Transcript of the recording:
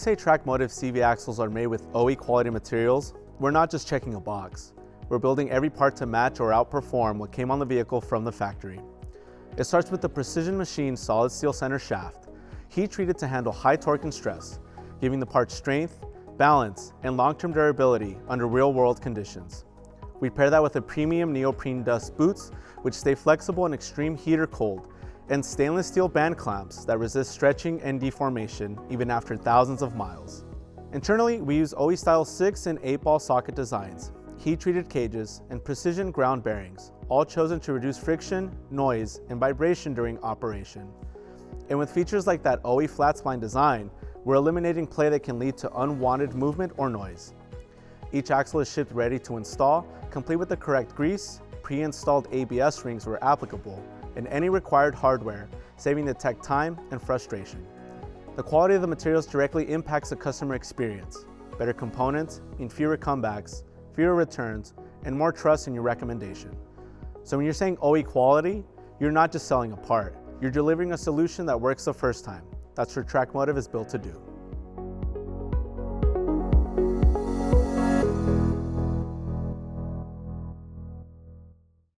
say TrakMotive CV axles are made with OE quality materials, we're not just checking a box. We're building every part to match or outperform what came on the vehicle from the factory. It starts with the precision machined solid steel center shaft, heat treated to handle high torque and stress, giving the part strength, balance, and long-term durability under real-world conditions. We pair that with a premium neoprene dust boots, which stay flexible in extreme heat or cold, and stainless steel band clamps that resist stretching and deformation even after thousands of miles. Internally, we use OE-style 6 and 8-ball socket designs, heat-treated cages, and precision ground bearings, all chosen to reduce friction, noise, and vibration during operation. And with features like that OE flat spline design, we're eliminating play that can lead to unwanted movement or noise. Each axle is shipped ready to install, complete with the correct grease, pre-installed ABS rings where applicable, and any required hardware, saving the tech time and frustration. The quality of the materials directly impacts the customer experience. Better components mean fewer comebacks, fewer returns, and more trust in your recommendation. So when you're saying OE quality, you're not just selling a part, you're delivering a solution that works the first time. That's what TrakMotive is built to do.